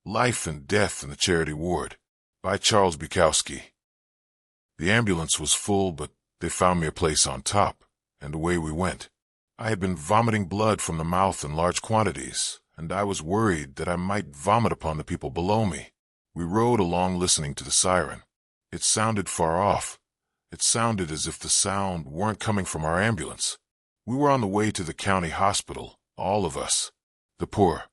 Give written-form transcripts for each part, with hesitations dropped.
Life and Death in the Charity Ward by Charles Bukowski. The ambulance was full, but they found me a place on top, and away we went. I had been vomiting blood from the mouth in large quantities, and I was worried that I might vomit upon the people below me. We rode along listening to the siren. It sounded far off. It sounded as if the sound weren't coming from our ambulance. We were on the way to the county hospital, all of us. The poor,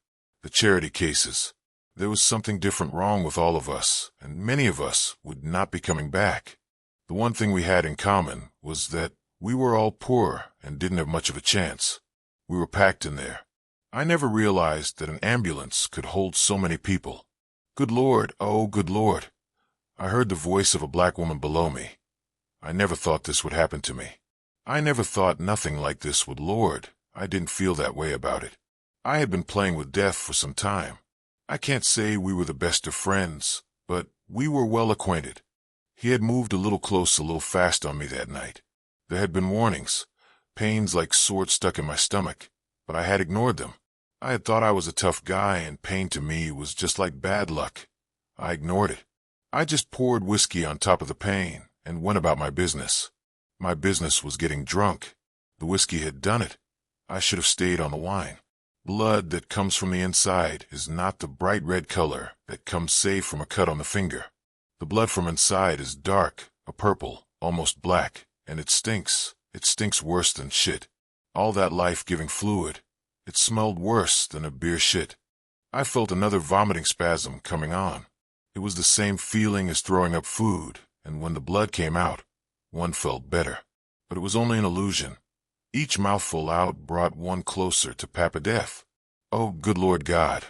the charity cases. There was something different wrong with all of us, and many of us would not be coming back. The one thing we had in common was that we were all poor and didn't have much of a chance. We were packed in there. I never realized that an ambulance could hold so many people. Good Lord, oh good Lord. I heard the voice of a black woman below me. I never thought this would happen to me. I never thought nothing like this would, Lord. I didn't feel that way about it. I had been playing with death for some time. I can't say we were the best of friends, but we were well acquainted. He had moved a little close, a little fast on me that night. There had been warnings, pains like swords stuck in my stomach, but I had ignored them. I had thought I was a tough guy, and pain to me was just like bad luck. I ignored it. I just poured whiskey on top of the pain and went about my business. My business was getting drunk. The whiskey had done it. I should have stayed on the wine. Blood that comes from the inside is not the bright red color that comes, say, from a cut on the finger. The blood from inside is dark, a purple, almost black, and it stinks. It stinks worse than shit. All that life-giving fluid. It smelled worse than a beer shit. I felt another vomiting spasm coming on. It was the same feeling as throwing up food, and when the blood came out, one felt better. But it was only an illusion. Each mouthful out brought one closer to Papa Death. Oh, good Lord God.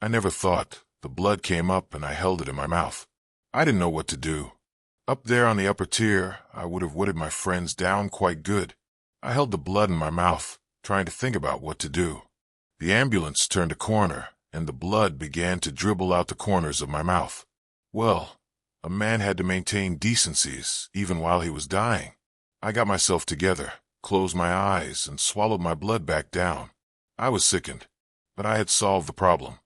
I never thought. The blood came up and I held it in my mouth. I didn't know what to do. Up there on the upper tier, I would have wooded my friends down quite good. I held the blood in my mouth, trying to think about what to do. The ambulance turned a corner, and the blood began to dribble out the corners of my mouth. Well, a man had to maintain decencies even while he was dying. I got myself together, closed my eyes, and swallowed my blood back down. I was sickened, but I had solved the problem.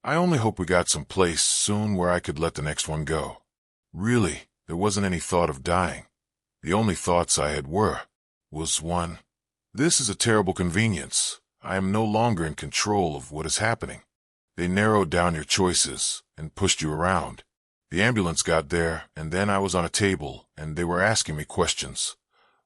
I only hope we got some place soon where I could let the next one go. Really, there wasn't any thought of dying. The only thoughts I had was one, this is a terrible convenience. I am no longer in control of what is happening. They narrowed down your choices and pushed you around. The ambulance got there, and then I was on a table, and they were asking me questions.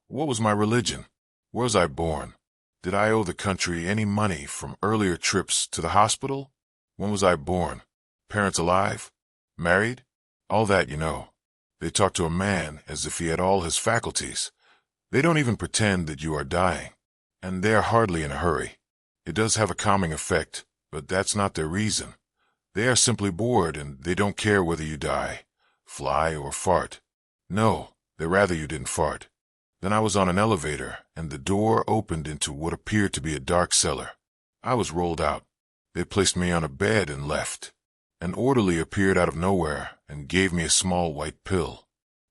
What was my religion? Where was I born? Did I owe the country any money from earlier trips to the hospital? When was I born? Parents alive? Married? All that, you know. They talk to a man as if he had all his faculties. They don't even pretend that you are dying. And they are hardly in a hurry. It does have a calming effect, but that's not their reason. They are simply bored, and they don't care whether you die, fly, or fart. No, they rather you didn't fart. Then I was on an elevator, and the door opened into what appeared to be a dark cellar. I was rolled out. They placed me on a bed and left. An orderly appeared out of nowhere and gave me a small white pill.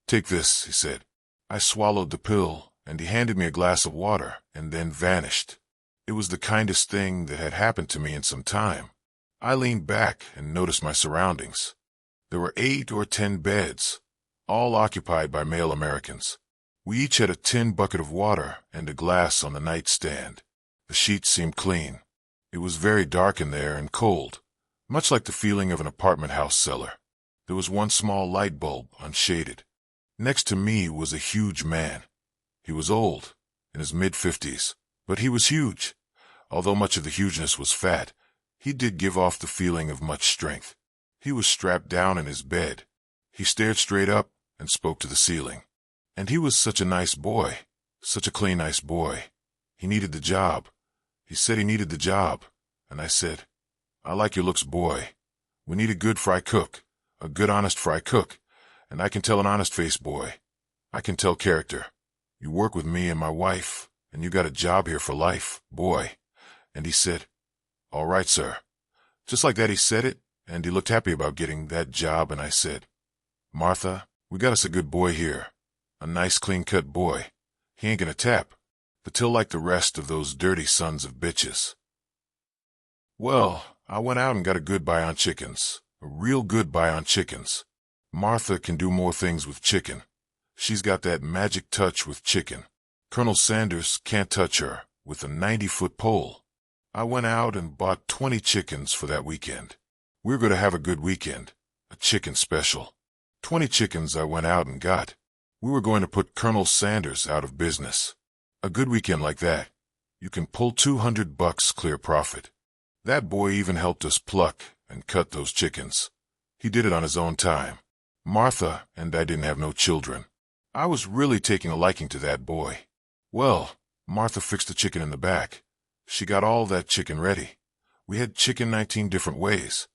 Take this, he said. I swallowed the pill, and he handed me a glass of water, and then vanished. It was the kindest thing that had happened to me in some time. I leaned back and noticed my surroundings. There were 8 or 10 beds, all occupied by male Americans. We each had a tin bucket of water and a glass on the nightstand. The sheets seemed clean. It was very dark in there and cold, much like the feeling of an apartment house cellar. There was one small light bulb, unshaded. Next to me was a huge man. He was old, in his mid-50s, but he was huge. Although much of the hugeness was fat, he did give off the feeling of much strength. He was strapped down in his bed. He stared straight up and spoke to the ceiling. And he was such a nice boy, such a clean, nice boy. He needed the job. He said he needed the job, and I said, I like your looks, boy. We need a good fry cook, a good honest fry cook, and I can tell an honest-faced boy. I can tell character. You work with me and my wife, and you got a job here for life, boy. And he said, all right, sir. Just like that he said it, and he looked happy about getting that job, and I said, Martha, we got us a good boy here, a nice clean-cut boy. He ain't gonna tap, but till like the rest of those dirty sons of bitches. Well, I went out and got a good buy on chickens, A real good buy on chickens. Martha can do more things with chicken. She's got that magic touch with chicken. Colonel Sanders can't touch her with a 90-foot pole. I went out and bought 20 chickens for that weekend. We're going to have a good weekend. A chicken special. 20 chickens I went out and got. We were going to put Colonel Sanders out of business. A good weekend like that, you can pull $200 clear profit. That boy even helped us pluck and cut those chickens. He did it on his own time. Martha and I didn't have no children. I was really taking a liking to that boy. Well, Martha fixed the chicken in the back. She got all that chicken ready. We had chicken 19 different ways.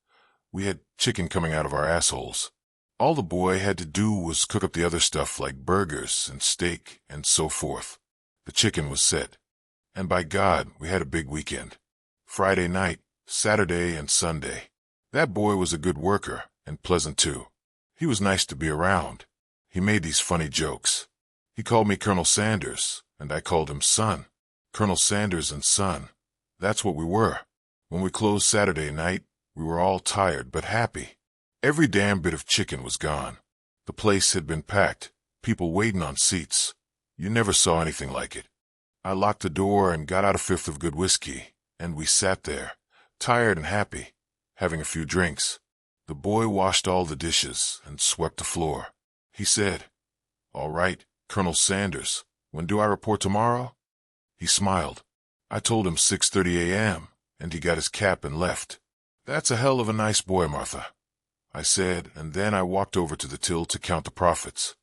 We had chicken coming out of our assholes. All the boy had to do was cook up the other stuff like burgers and steak and so forth. The chicken was set. And by God, we had a big weekend. Friday night, Saturday, and Sunday. That boy was a good worker and pleasant too. He was nice to be around. He made these funny jokes. He called me Colonel Sanders, and I called him Son. Colonel Sanders and Son. That's what we were. When we closed Saturday night, we were all tired but happy. Every damn bit of chicken was gone. The place had been packed, people waiting on seats. You never saw anything like it. I locked the door and got out a fifth of good whiskey, and we sat there, tired and happy, having a few drinks. The boy washed all the dishes and swept the floor. He said, "All right, Colonel Sanders, when do I report tomorrow?" He smiled. I told him 6:30 a.m., and he got his cap and left. "That's a hell of a nice boy, Martha," I said, and then I walked over to the till to count the profits.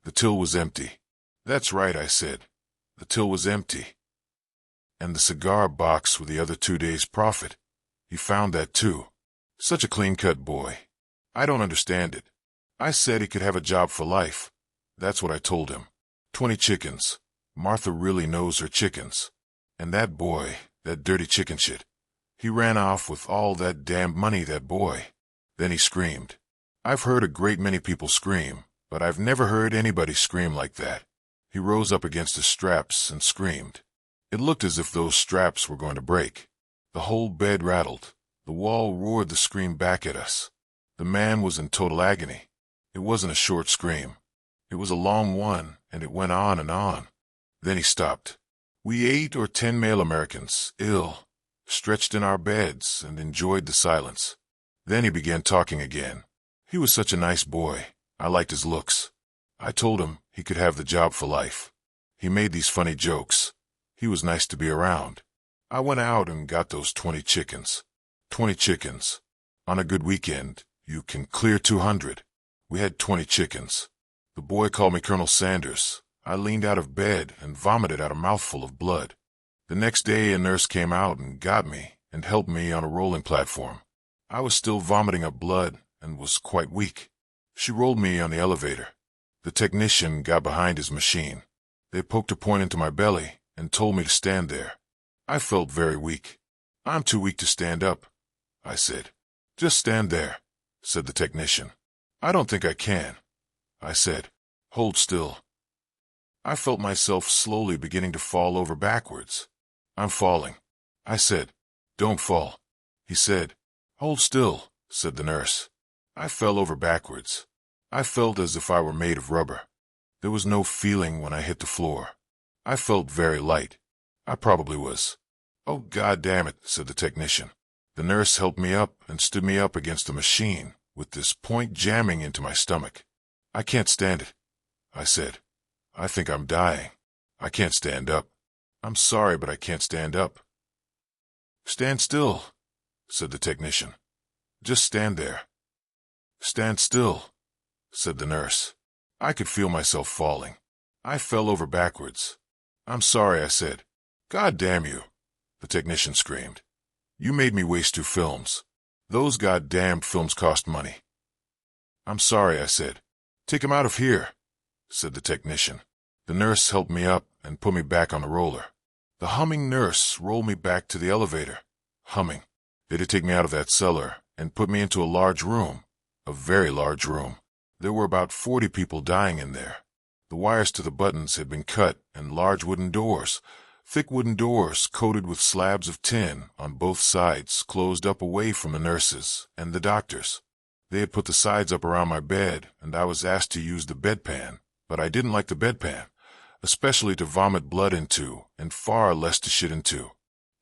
The till was empty. "That's right," I said. The till was empty. And the cigar box with the other 2 days' profit. He found that too. Such a clean-cut boy. I don't understand it. I said he could have a job for life. That's what I told him. 20 chickens. Martha really knows her chickens. And that boy, that dirty chicken shit. He ran off with all that damned money, that boy. Then he screamed. I've heard a great many people scream, but I've never heard anybody scream like that. He rose up against his straps and screamed. It looked as if those straps were going to break. The whole bed rattled. The wall roared the scream back at us. The man was in total agony. It wasn't a short scream. It was a long one, and it went on and on. Then he stopped. We 8 or 10 male Americans, ill, stretched in our beds and enjoyed the silence. Then he began talking again. He was such a nice boy. I liked his looks. I told him he could have the job for life. He made these funny jokes. He was nice to be around. I went out and got those 20 chickens. 20 chickens. On a good weekend, you can clear 200. We had 20 chickens. The boy called me Colonel Sanders. I leaned out of bed and vomited out a mouthful of blood. The next day, a nurse came out and got me and helped me on a rolling platform. I was still vomiting up blood and was quite weak. She rolled me on the elevator. The technician got behind his machine. They poked a point into my belly and told me to stand there. I felt very weak. I'm too weak to stand up, I said. Just stand there, said the technician. I don't think I can, I said. Hold still. I felt myself slowly beginning to fall over backwards. I'm falling, I said. Don't fall. He said. Hold still, said the nurse. I fell over backwards. I felt as if I were made of rubber. There was no feeling when I hit the floor. I felt very light. I probably was. Oh, God damn it, said the technician. The nurse helped me up and stood me up against the machine, with this point jamming into my stomach. I can't stand it, I said. I think I'm dying. I can't stand up. I'm sorry, but I can't stand up. Stand still, said the technician. Just stand there. Stand still, said the nurse. I could feel myself falling. I fell over backwards. I'm sorry, I said. God damn you, the technician screamed. You made me waste 2 films. Those goddamned films cost money. I'm sorry, I said. Take him out of here, said the technician. The nurse helped me up and put me back on the roller. The humming nurse rolled me back to the elevator. Humming. They did take me out of that cellar and put me into a large room. A very large room. There were about 40 people dying in there. The wires to the buttons had been cut, and large wooden doors, thick wooden doors coated with slabs of tin on both sides, closed up away from the nurses and the doctors. They had put the sides up around my bed, and I was asked to use the bedpan, but I didn't like the bedpan, especially to vomit blood into, and far less to shit into.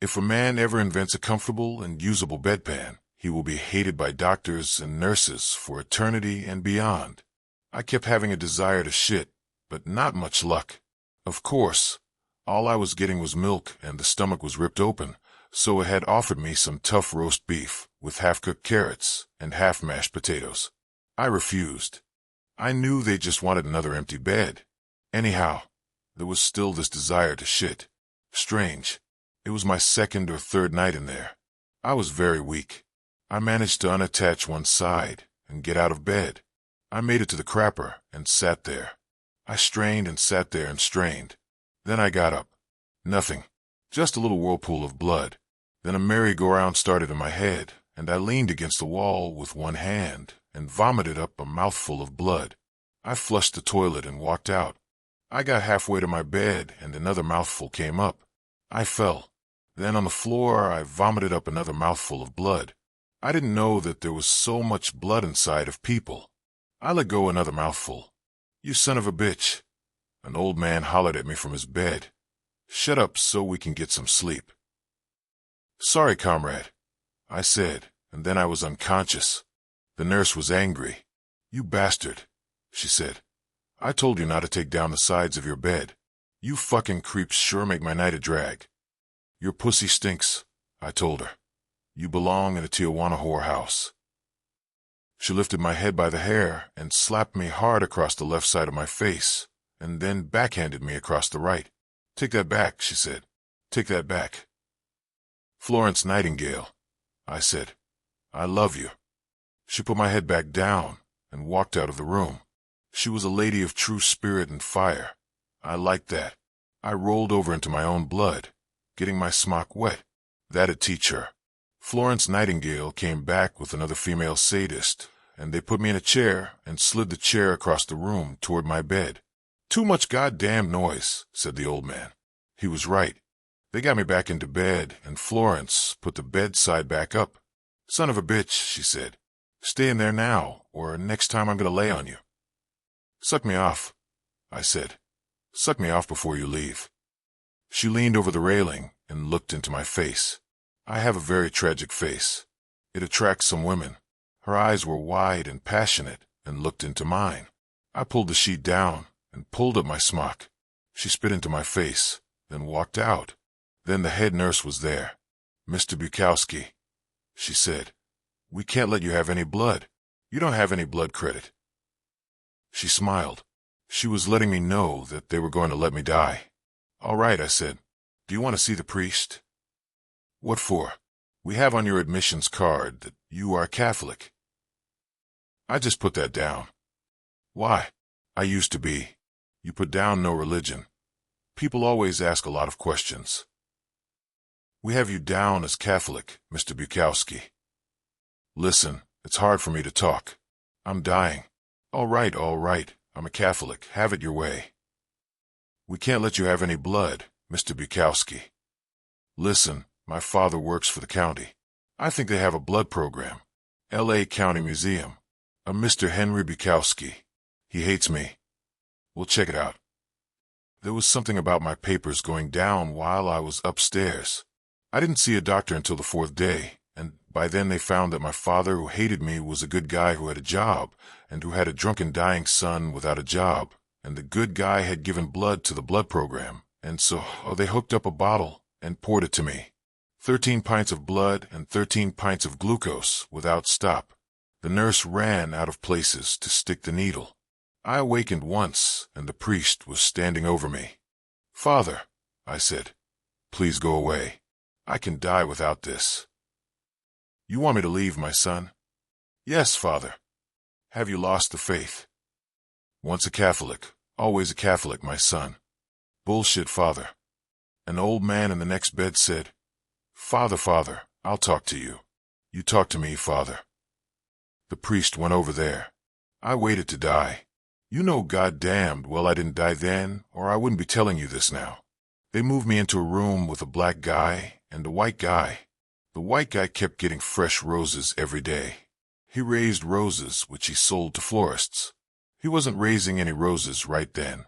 If a man ever invents a comfortable and usable bedpan, he will be hated by doctors and nurses for eternity and beyond. I kept having a desire to shit, but not much luck. Of course, all I was getting was milk, and the stomach was ripped open, so it had offered me some tough roast beef with half-cooked carrots and half-mashed potatoes. I refused. I knew they just wanted another empty bed. Anyhow, there was still this desire to shit. Strange. It was my second or third night in there. I was very weak. I managed to unattach one side and get out of bed. I made it to the crapper and sat there. I strained and sat there and strained. Then I got up. Nothing. Just a little whirlpool of blood. Then a merry-go-round started in my head, and I leaned against the wall with one hand and vomited up a mouthful of blood. I flushed the toilet and walked out. I got halfway to my bed, and another mouthful came up. I fell. Then on the floor, I vomited up another mouthful of blood. I didn't know that there was so much blood inside of people. I let go another mouthful. "You son of a bitch." An old man hollered at me from his bed. "Shut up so we can get some sleep." "Sorry, comrade," I said, and then I was unconscious. The nurse was angry. "You bastard," she said. "I told you not to take down the sides of your bed. You fucking creeps sure make my night a drag." "Your pussy stinks," I told her. "You belong in a Tijuana whorehouse." She lifted my head by the hair and slapped me hard across the left side of my face, and then backhanded me across the right. "Take that back," she said. "Take that back." "Florence Nightingale," I said. "I love you." She put my head back down and walked out of the room. She was a lady of true spirit and fire. I liked that. I rolled over into my own blood, getting my smock wet. That'd teach her. Florence Nightingale came back with another female sadist, and they put me in a chair and slid the chair across the room toward my bed. "Too much goddamn noise," said the old man. He was right. They got me back into bed, and Florence put the bedside back up. "Son of a bitch," she said. "Stay in there now, or next time I'm going to lay on you." "Suck me off," I said. "Suck me off before you leave." She leaned over the railing and looked into my face. I have a very tragic face. It attracts some women. Her eyes were wide and passionate and looked into mine. I pulled the sheet down and pulled up my smock. She spit into my face, then walked out. Then the head nurse was there. "Mr. Bukowski," she said, "we can't let you have any blood. You don't have any blood credit." She smiled. She was letting me know that they were going to let me die. "All right," I said. "Do you want to see the priest?" "What for?" "We have on your admissions card that you are Catholic." I just put that down. "Why?" "I used to be." "You put down no religion. People always ask a lot of questions." "We have you down as Catholic, Mr. Bukowski." "Listen, it's hard for me to talk. I'm dying." All right, I'm a Catholic. Have it your way." "We can't let you have any blood, Mr. Bukowski." "Listen, my father works for the county. I think they have a blood program. L.A. County Museum. A Mr. Henry Bukowski. He hates me. We'll check it out." There was something about my papers going down while I was upstairs. I didn't see a doctor until the 4th day, and by then they found that my father, who hated me, was a good guy who had a job, and who had a drunken dying son without a job, and the good guy had given blood to the blood program, and so they hooked up a bottle and poured it to me. 13 pints of blood and 13 pints of glucose without stop. The nurse ran out of places to stick the needle. I awakened once, and the priest was standing over me. "Father," I said, "please go away. I can die without this." "You want me to leave, my son?" "Yes, Father." "Have you lost the faith?" "Once a Catholic, always a Catholic, my son." "Bullshit, Father." An old man in the next bed said, Father, I'll talk to you. You talk to me, Father." The priest went over there. I waited to die. You know goddamned well I didn't die then, or I wouldn't be telling you this now. They moved me into a room with a black guy and a white guy. The white guy kept getting fresh roses every day. He raised roses, which he sold to florists. He wasn't raising any roses right then.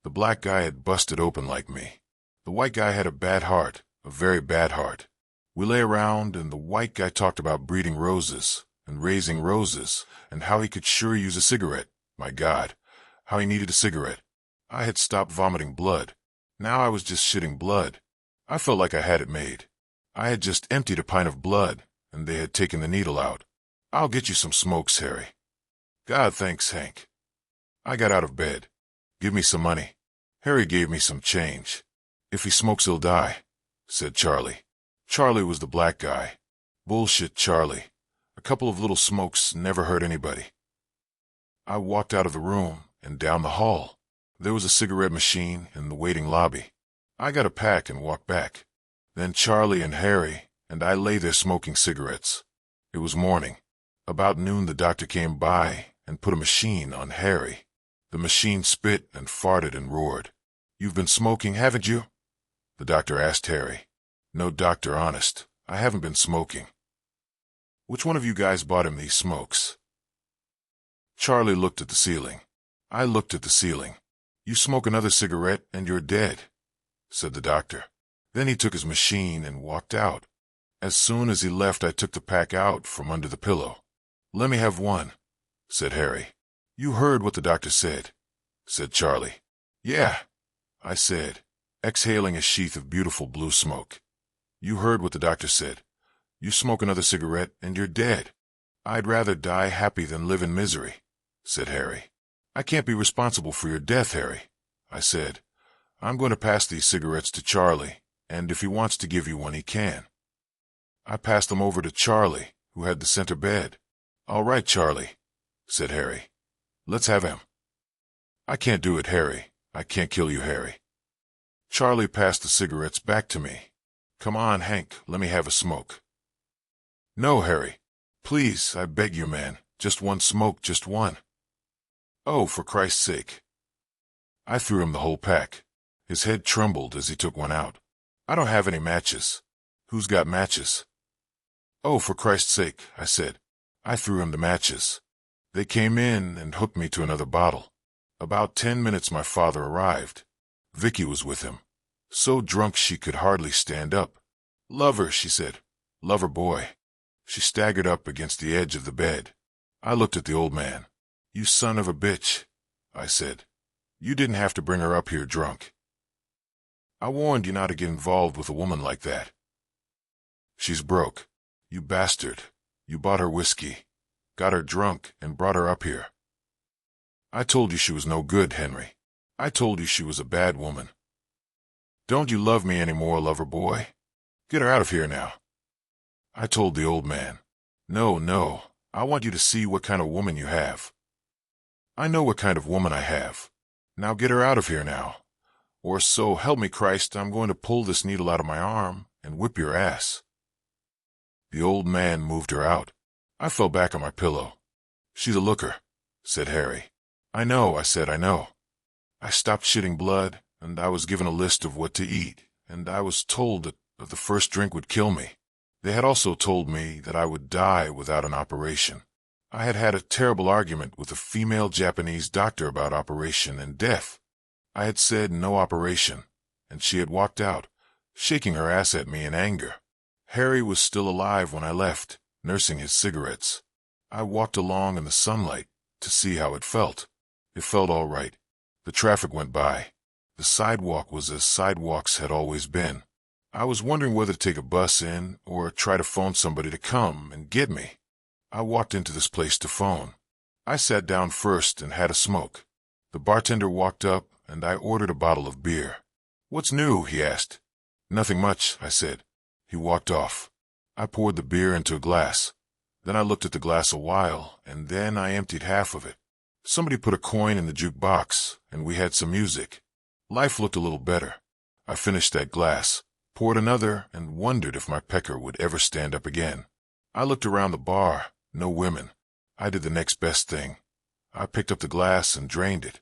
The black guy had busted open like me. The white guy had a bad heart, a very bad heart. We lay around, and the white guy talked about breeding roses and raising roses and how he could sure use a cigarette. My God, how he needed a cigarette. I had stopped vomiting blood. Now I was just shitting blood. I felt like I had it made. I had just emptied a pint of blood, and they had taken the needle out. I'll get you some smokes, Harry. God, thanks, Hank. I got out of bed. Give me some money. Harry gave me some change. If he smokes, he'll die, said Charlie. Charlie was the black guy. Bullshit, Charlie. A couple of little smokes never hurt anybody. I walked out of the room and down the hall. There was a cigarette machine in the waiting lobby. I got a pack and walked back. Then Charlie and Harry and I lay there smoking cigarettes. It was morning. About noon the doctor came by and put a machine on Harry. The machine spit and farted and roared. You've been smoking, haven't you? The doctor asked Harry. No, doctor, honest. I haven't been smoking. Which one of you guys bought him these smokes? Charlie looked at the ceiling. I looked at the ceiling. You smoke another cigarette and you're dead, said the doctor. Then he took his machine and walked out. As soon as he left, I took the pack out from under the pillow. Let me have one, said Harry. You heard what the doctor said, said Charlie. Yeah, I said, exhaling a sheath of beautiful blue smoke. You heard what the doctor said. You smoke another cigarette and you're dead. I'd rather die happy than live in misery, said Harry. I can't be responsible for your death, Harry, I said. I'm going to pass these cigarettes to Charlie, and if he wants to give you one, he can. I passed them over to Charlie, who had the center bed. All right, Charlie, said Harry. Let's have him. I can't do it, Harry. I can't kill you, Harry. Charlie passed the cigarettes back to me. Come on, Hank, let me have a smoke. No, Harry. Please, I beg you, man. Just one smoke, just one. Oh, for Christ's sake. I threw him the whole pack. His head trembled as he took one out. I don't have any matches. Who's got matches? Oh, for Christ's sake, I said. I threw him the matches. They came in and hooked me to another bottle. About 10 minutes my father arrived. Vicky was with him. So drunk she could hardly stand up. Lover, she said. Lover boy. She staggered up against the edge of the bed. I looked at the old man. You son of a bitch, I said. You didn't have to bring her up here drunk. I warned you not to get involved with a woman like that. She's broke. You bastard. You bought her whiskey, got her drunk, and brought her up here. I told you she was no good, Henry. I told you she was a bad woman. Don't you love me anymore, lover boy? Get her out of here now. I told the old man. No, no, I want you to see what kind of woman you have. I know what kind of woman I have. Now get her out of here now. Or so help me Christ, I'm going to pull this needle out of my arm and whip your ass. The old man moved her out. I fell back on my pillow. She's a looker, said Harry. I know, I said, I know. I stopped shitting blood, and I was given a list of what to eat, and I was told that the first drink would kill me. They had also told me that I would die without an operation. I had had a terrible argument with a female Japanese doctor about operation and death. I had said no operation, and she had walked out, shaking her ass at me in anger. Harry was still alive when I left, nursing his cigarettes. I walked along in the sunlight to see how it felt. It felt all right. The traffic went by. The sidewalk was as sidewalks had always been. I was wondering whether to take a bus in or try to phone somebody to come and get me. I walked into this place to phone. I sat down first and had a smoke. The bartender walked up and I ordered a bottle of beer. What's new? He asked. Nothing much, I said. He walked off. I poured the beer into a glass. Then I looked at the glass a while, and then I emptied half of it. Somebody put a coin in the jukebox, and we had some music. Life looked a little better. I finished that glass, poured another, and wondered if my pecker would ever stand up again. I looked around the bar. No women. I did the next best thing. I picked up the glass and drained it.